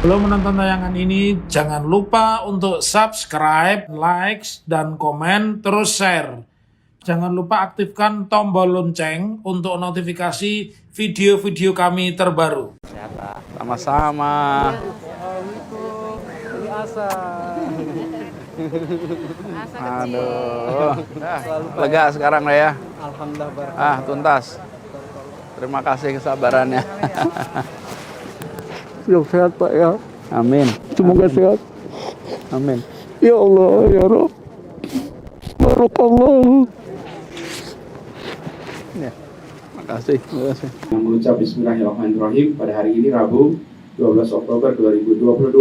Sebelum menonton tayangan ini, jangan lupa untuk subscribe, likes, dan komen, terus share. Jangan lupa aktifkan tombol lonceng untuk notifikasi video-video kami terbaru. Sama-sama. Aduh, lega sekarang lah ya. Alhamdulillah. Tuntas. Terima kasih kesabarannya. Sehat Pak ya. Amin. Semoga sehat. Amin. Ya Allah ya Rabb. Barakallah. Ya. Makasih. Mengucap Bismillahirrahmanirrahim pada hari ini Rabu 12 Oktober 2022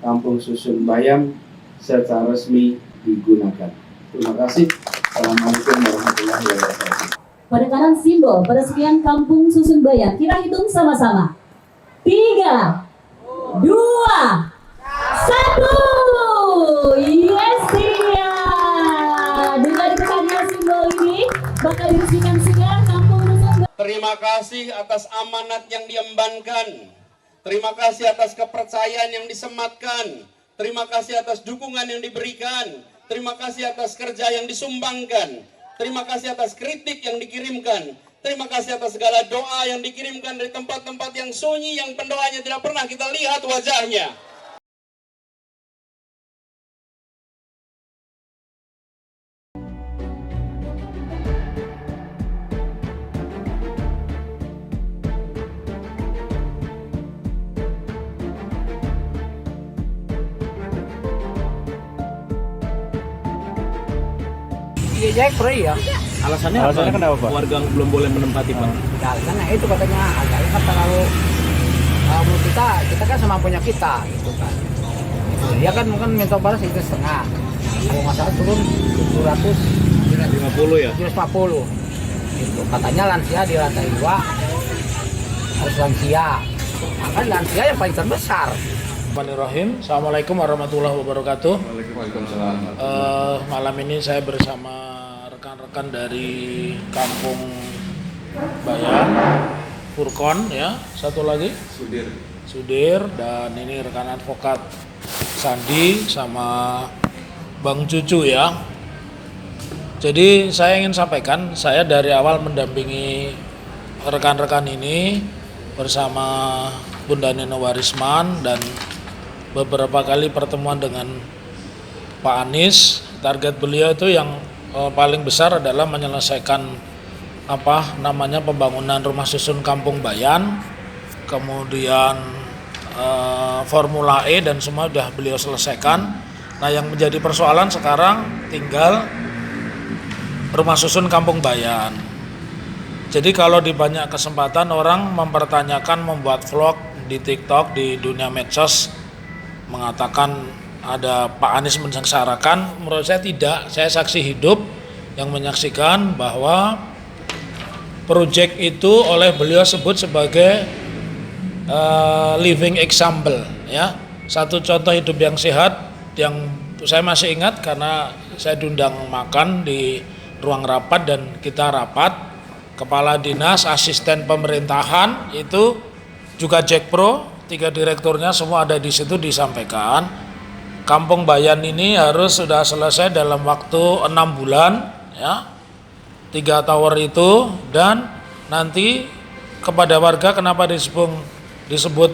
Kampung Susun Bayam secara resmi digunakan. Terima kasih. Assalamualaikum warahmatullahi wabarakatuh. Pada kanan simbol peresmian Kampung Susun Bayam, kita hitung sama-sama. 3, 2, 1. Yes, iya. Dengan dibukanya simbol ini, bakal diresmikan segera Kampung Susun Bayam. Terima kasih atas amanat yang diembankan. Terima kasih atas kepercayaan yang disematkan. Terima kasih atas dukungan yang diberikan. Terima kasih atas kerja yang disumbangkan. Terima kasih atas kritik yang dikirimkan. Terima kasih atas segala doa yang dikirimkan dari tempat-tempat yang sunyi, yang pendoanya tidak pernah kita lihat wajahnya. Iya, Jack, ya. Alasannya kenapa, Pak? Warga belum boleh menempati, Pak. Ya, karena itu katanya agaknya kan terlalu kita kan semampunya kita gitu kan. Dia kan mungkin minta balas itu setengah. Kalau nggak salah turun 50 ya. 750. Itu katanya lansia di lantai 2 harus lansia. Maka lansia yang paling terbesar. Bismillahirrahmanirrahim. Assalamualaikum warahmatullahi wabarakatuh. Malam ini saya bersama rekan-rekan dari Kampung Bayam, Furkon ya, satu lagi Sudir, dan ini rekan advokat Sandi sama Bang Cucu ya. Jadi saya ingin sampaikan, saya dari awal mendampingi rekan-rekan ini bersama Bunda Nino Warisman dan beberapa kali pertemuan dengan Pak Anies. Target beliau itu yang paling besar adalah menyelesaikan pembangunan rumah susun Kampung Bayan, kemudian Formula E dan semua sudah beliau selesaikan. Nah, yang menjadi persoalan sekarang tinggal rumah susun Kampung Bayan. Jadi kalau di banyak kesempatan orang mempertanyakan membuat vlog di TikTok, di dunia medsos, mengatakan ada Pak Anies mensengsarakan. Menurut saya tidak. Saya saksi hidup yang menyaksikan bahwa proyek itu oleh beliau sebut sebagai living example ya, satu contoh hidup yang sehat. Yang saya masih ingat karena saya diundang makan di ruang rapat dan kita rapat, kepala dinas, asisten pemerintahan itu juga Jack Pro, 3 direkturnya semua ada di situ, disampaikan Kampung Bayan ini harus sudah selesai dalam waktu 6 bulan ya, 3 tower itu, dan nanti kepada warga kenapa disebut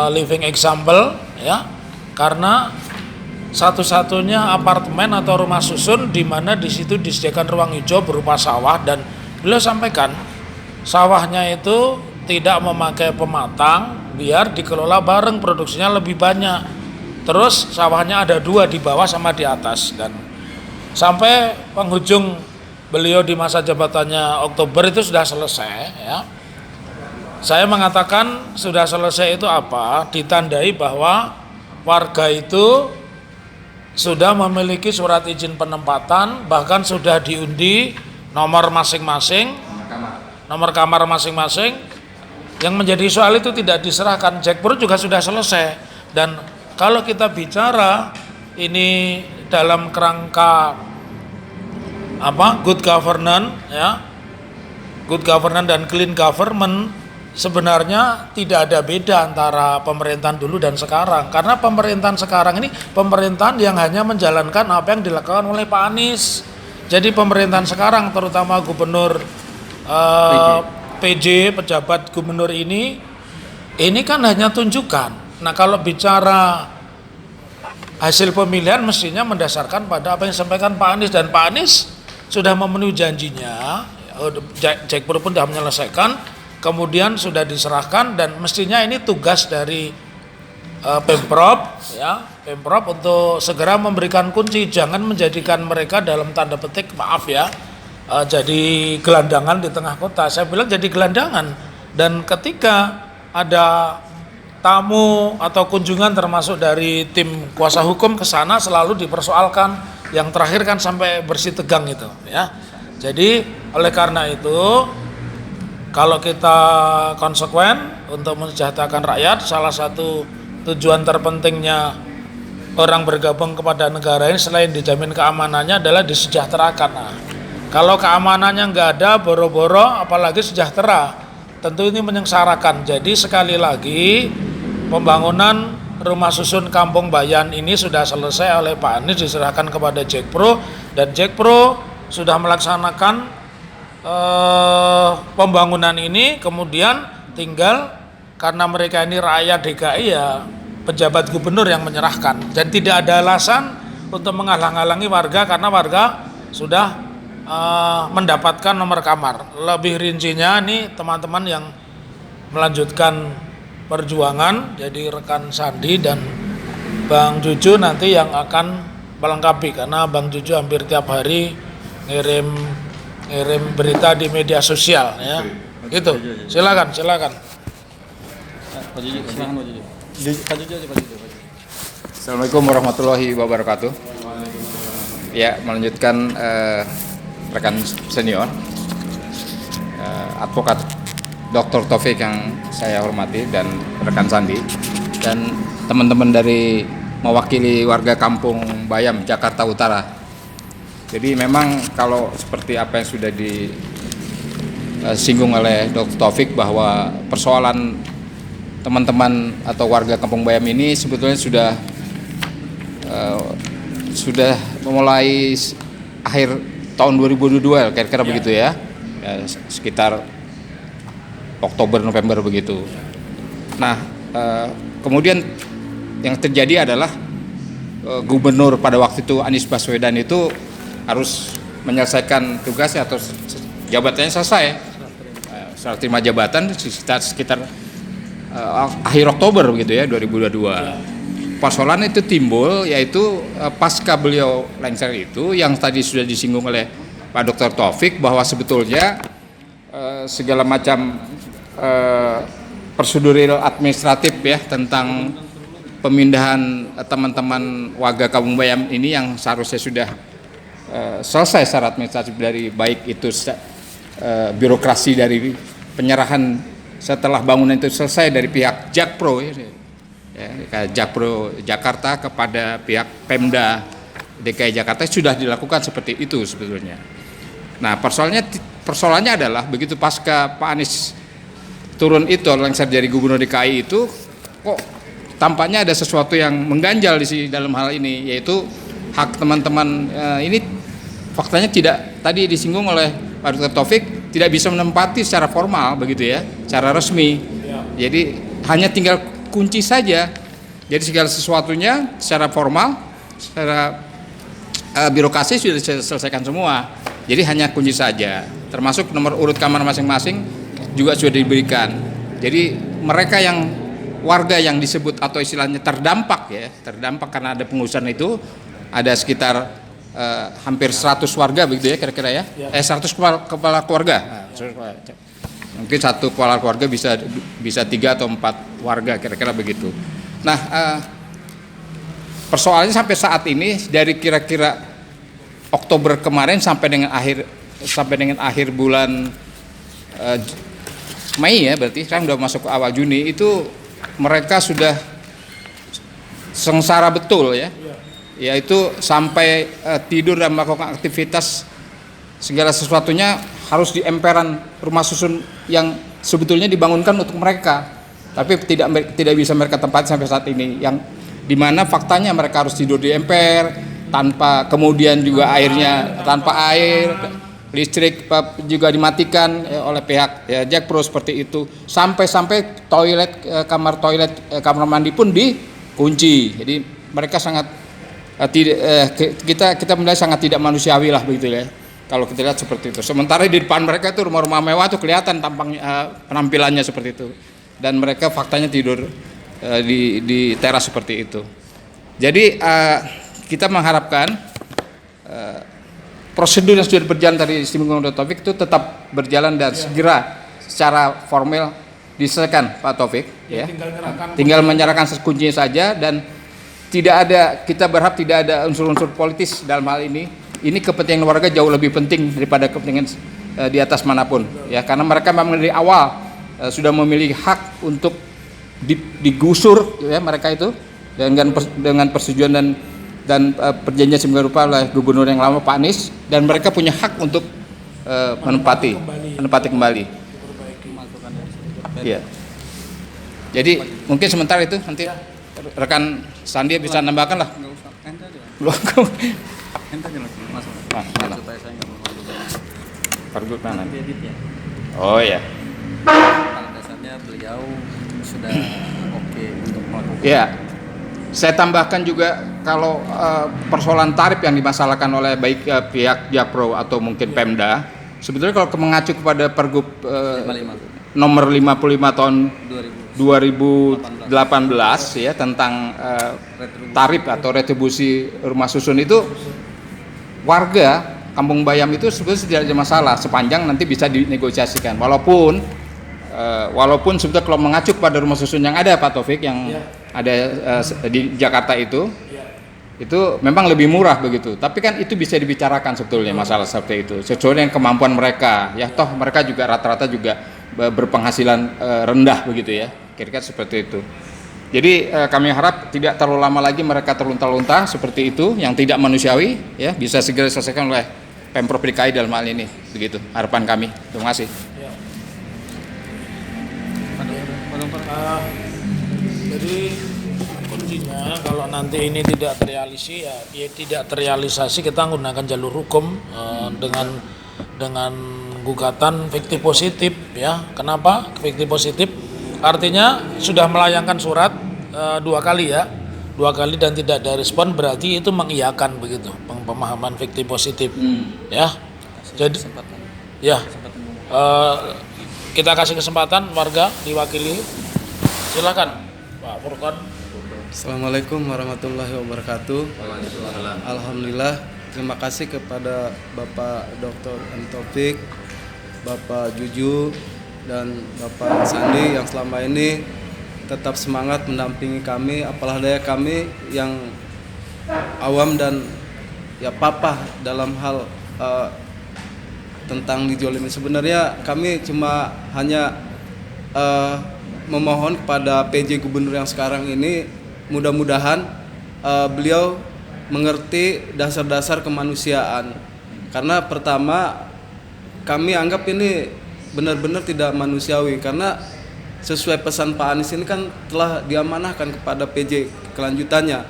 living example ya, karena satu-satunya apartemen atau rumah susun di mana di situ disediakan ruang hijau berupa sawah, dan beliau sampaikan sawahnya itu tidak memakai pematang biar dikelola bareng, produksinya lebih banyak. Terus sawahnya ada 2 di bawah sama di atas, dan sampai penghujung beliau di masa jabatannya Oktober itu sudah selesai ya. Saya mengatakan sudah selesai itu apa? Ditandai bahwa warga itu sudah memiliki surat izin penempatan, bahkan sudah diundi nomor masing-masing, nomor kamar masing-masing. Yang menjadi soal itu tidak diserahkan. Jackpro juga sudah selesai. Dan kalau kita bicara ini dalam kerangka good governance ya, good governance dan clean government, sebenarnya tidak ada beda antara pemerintahan dulu dan sekarang, karena pemerintahan sekarang ini pemerintahan yang hanya menjalankan apa yang dilakukan oleh Pak Anies. Jadi pemerintahan sekarang, terutama gubernur PJ, pejabat gubernur ini kan hanya tunjukkan. Nah, kalau bicara hasil pemilihan mestinya mendasarkan pada apa yang disampaikan Pak Anies, dan Pak Anies sudah memenuhi janjinya. Jakpro pun sudah menyelesaikan, kemudian sudah diserahkan, dan mestinya ini tugas dari Pemprov, ya, Pemprov untuk segera memberikan kunci, jangan menjadikan mereka dalam tanda petik, maaf ya, jadi gelandangan di tengah kota. Saya bilang jadi gelandangan, dan ketika ada tamu atau kunjungan termasuk dari tim kuasa hukum ke sana selalu dipersoalkan, yang terakhir kan sampai bersih tegang itu, ya. Jadi oleh karena itu, kalau kita konsekuen untuk mensejahterakan rakyat, salah satu tujuan terpentingnya orang bergabung kepada negara ini selain dijamin keamanannya adalah disejahterakan. Nah, kalau keamanannya nggak ada, boro-boro apalagi sejahtera, tentu ini menyengsarakan. Jadi sekali lagi, pembangunan rumah susun Kampung Bayan ini sudah selesai oleh Pak Anies, diserahkan kepada Jakpro, dan Jakpro sudah melaksanakan pembangunan ini. Kemudian tinggal, karena mereka ini rakyat DKI, ya pejabat gubernur yang menyerahkan, dan tidak ada alasan untuk menghalang-halangi warga karena warga sudah mendapatkan nomor kamar. Lebih rincinya nih teman-teman yang melanjutkan perjuangan, jadi rekan Sandi dan Bang Juju nanti yang akan melengkapi, karena Bang Juju hampir tiap hari ngirim berita di media sosial, ya. Itu. Silakan. Assalamualaikum warahmatullahi wabarakatuh. Ya, melanjutkan rekan senior, advokat Dr. Taufik yang saya hormati, dan rekan Sandi, dan teman-teman dari mewakili warga Kampung Bayam, Jakarta Utara. Jadi memang kalau seperti apa yang sudah disinggung oleh Dr. Taufik, bahwa persoalan teman-teman atau warga Kampung Bayam ini sebetulnya sudah mulai akhir tahun 2022 kira-kira begitu ya, sekitar Oktober November begitu. Nah, kemudian yang terjadi adalah gubernur pada waktu itu Anies Baswedan itu harus menyelesaikan tugasnya atau jabatannya selesai, serah terima jabatan sekitar akhir Oktober begitu ya 2022. Persoalan itu timbul, yaitu pasca beliau lengser itu, yang tadi sudah disinggung oleh Pak Dr. Taufik, bahwa sebetulnya segala macam prosedural administratif ya tentang pemindahan teman-teman warga Kampung Bayam ini yang seharusnya sudah selesai secara administratif, dari baik itu birokrasi dari penyerahan setelah bangunan itu selesai dari pihak Jakpro, Jakpro Jakarta kepada pihak Pemda DKI Jakarta sudah dilakukan seperti itu sebetulnya. Nah, persoalannya adalah begitu pasca Pak Anies turun itu lengser dari gubernur DKI itu, kok tampaknya ada sesuatu yang mengganjal di dalam hal ini, yaitu hak teman-teman ini faktanya tidak, tadi disinggung oleh Pak Dr. Taufik, tidak bisa menempati secara formal begitu ya, secara resmi. Jadi hanya tinggal kunci saja. Jadi segala sesuatunya secara formal, secara birokrasi sudah diselesaikan semua. Jadi hanya kunci saja. Termasuk nomor urut kamar masing-masing juga sudah diberikan. Jadi mereka yang warga yang disebut atau istilahnya terdampak karena ada pengurusan itu, ada sekitar hampir 100 warga begitu ya kira-kira ya. 100 kepala keluarga. Mungkin satu kepala keluarga bisa 3 atau 4 warga kira-kira begitu. Nah, persoalannya sampai saat ini dari kira-kira Oktober kemarin sampai dengan akhir bulan Mei ya, berarti sekarang sudah masuk ke awal Juni, itu mereka sudah sengsara betul ya. Yaitu sampai tidur dan melakukan aktivitas segala sesuatunya harus di emperan rumah susun yang sebetulnya dibangunkan untuk mereka, tapi tidak bisa mereka tempati sampai saat ini. Yang dimana faktanya mereka harus tidur di emper tanpa, kemudian juga airnya tanpa air, listrik juga dimatikan oleh pihak Jakpro seperti itu. Sampai toilet, kamar mandi pun dikunci. Jadi mereka sangat kita menilai sangat tidak manusiawi lah begitu ya. Kalau kita lihat seperti itu. Sementara di depan mereka itu rumah-rumah mewah tuh kelihatan penampilannya seperti itu. Dan mereka faktanya tidur di teras seperti itu. Jadi kita mengharapkan prosedur yang sudah berjalan tadi disinggung Dr. Taufik itu tetap berjalan dan segera secara formal diselesaikan Pak Taufik ya. Tinggal menyerahkan kuncinya saja, dan kita berharap tidak ada unsur-unsur politis dalam hal ini. Ini kepentingan warga jauh lebih penting daripada kepentingan di atas manapun ya, karena mereka memang dari awal sudah memiliki hak untuk digusur ya mereka itu dengan persetujuan dan perjanjian sedemikian rupa oleh gubernur yang lama Pak Anies, dan mereka punya hak untuk menempati kembali. Iya. Jadi mungkin sementara itu nanti rekan Sandi bisa nambahkan lah. Pergub mana? Oh ya. Pada dasarnya beliau sudah oke untuk melakukan. Ya. Saya tambahkan juga kalau persoalan tarif yang dimasalahkan oleh baik pihak Jakpro atau mungkin Pemda, sebetulnya kalau mengacu kepada Pergub nomor 55 tahun 2018 ya tentang tarif atau retribusi rumah susun itu, warga Kampung Bayam itu sebetulnya tidak ada masalah sepanjang nanti bisa dinegosiasikan. Walaupun sebetulnya kalau mengacu pada rumah susun yang ada Pak Taufik yang ada di Jakarta itu memang lebih murah begitu. Tapi kan itu bisa dibicarakan sebetulnya masalah seperti itu sesuai dengan kemampuan mereka. Ya toh mereka juga rata-rata juga berpenghasilan rendah begitu ya. Kira-kira seperti itu. Jadi kami harap tidak terlalu lama lagi mereka terlunta-lunta seperti itu yang tidak manusiawi ya, bisa segera diselesaikan oleh Pemprov DKI dalam hal ini. Begitu harapan kami. Terima kasih. Jadi kuncinya kalau nanti ini tidak terrealisasi kita menggunakan jalur hukum dengan gugatan fiktif positif ya. Kenapa fiktif positif? Artinya sudah melayangkan surat 2 kali dan tidak ada respon, berarti itu mengiyakan begitu pemahaman fiktif positif ya. Jadi ya kita kasih kesempatan warga diwakili, silakan Pak Furqan. Assalamualaikum warahmatullahi wabarakatuh. Alhamdulillah, terima kasih kepada Bapak Dr. Taufik, Bapak Juju, dan Bapak Sandi yang selama ini tetap semangat mendampingi kami, apalah daya kami yang awam dan ya papa dalam hal tentang dijolimi. Sebenarnya kami cuma hanya memohon kepada PJ Gubernur yang sekarang ini, mudah-mudahan beliau mengerti dasar-dasar kemanusiaan. Karena pertama kami anggap ini benar-benar tidak manusiawi, karena sesuai pesan Pak Anies ini kan telah diamanahkan kepada PJ kelanjutannya.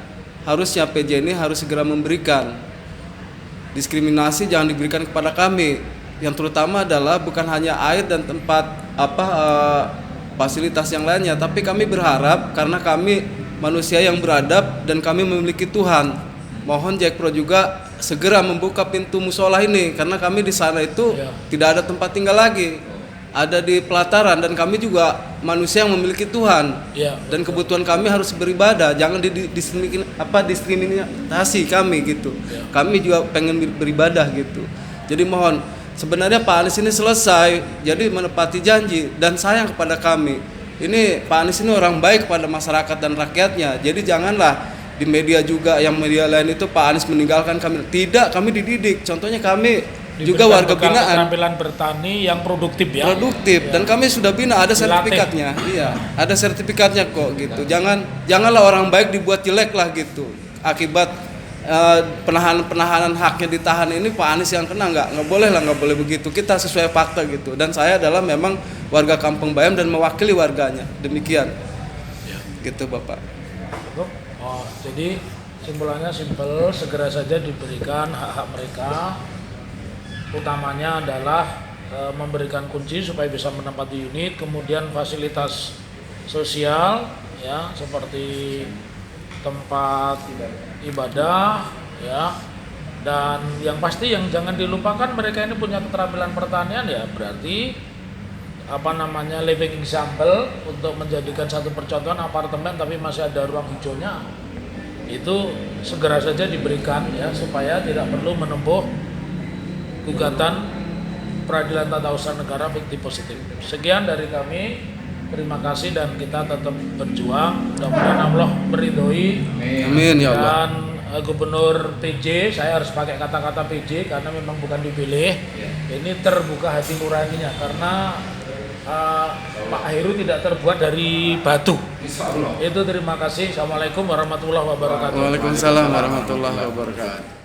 Harusnya PJ ini harus segera memberikan. Diskriminasi jangan diberikan kepada kami. Yang terutama adalah bukan hanya air dan tempat fasilitas yang lainnya, tapi kami berharap karena kami manusia yang beradab dan kami memiliki Tuhan. Mohon Jakpro juga segera membuka pintu musola ini, karena kami di sana itu tidak ada tempat tinggal lagi, ada di pelataran, dan kami juga manusia yang memiliki Tuhan dan kebutuhan kami harus beribadah. Jangan diskriminasi kami gitu. Kami juga pengen beribadah gitu. Jadi mohon, sebenarnya Pak Anies ini selesai jadi menepati janji dan sayang kepada kami. Ini Pak Anies ini orang baik kepada masyarakat dan rakyatnya. Jadi janganlah di media juga, yang media lain itu Pak Anies meninggalkan kami. Tidak, kami dididik. Contohnya kami juga warga binaan. Keterampilan bertani yang produktif ya. Produktif, dan kami sudah bina, ada sertifikatnya. Iya, ada sertifikatnya kok gitu. Janganlah orang baik dibuat jelek lah gitu. Akibat penahanan haknya ditahan ini Pak Anies yang kena, nggak boleh lah, nggak boleh begitu. Kita sesuai fakta gitu. Dan saya adalah memang warga Kampung Bayam dan mewakili warganya, demikian. Gitu Bapak. Oh, jadi simpulannya simpel, segera saja diberikan hak-hak mereka. Utamanya adalah memberikan kunci supaya bisa menempati unit, kemudian fasilitas sosial ya seperti tempat ibadah ya, dan yang pasti yang jangan dilupakan mereka ini punya keterampilan pertanian ya, berarti living example untuk menjadikan satu percontohan apartemen tapi masih ada ruang hijaunya, itu segera saja diberikan ya supaya tidak perlu menempuh gugatan peradilan tata usaha negara fiktif positif. Sekian dari kami, terima kasih dan kita tetap berjuang. Mudah-mudahan Allah meridhoi. Amin ya Allah. Dan Gubernur PJ, saya harus pakai kata-kata PJ karena memang bukan dipilih. Ini terbuka hati nuraninya karena Pak Heru tidak terbuat dari batu. Itu terima kasih. Assalamualaikum warahmatullahi wabarakatuh. Waalaikumsalam warahmatullahi wabarakatuh.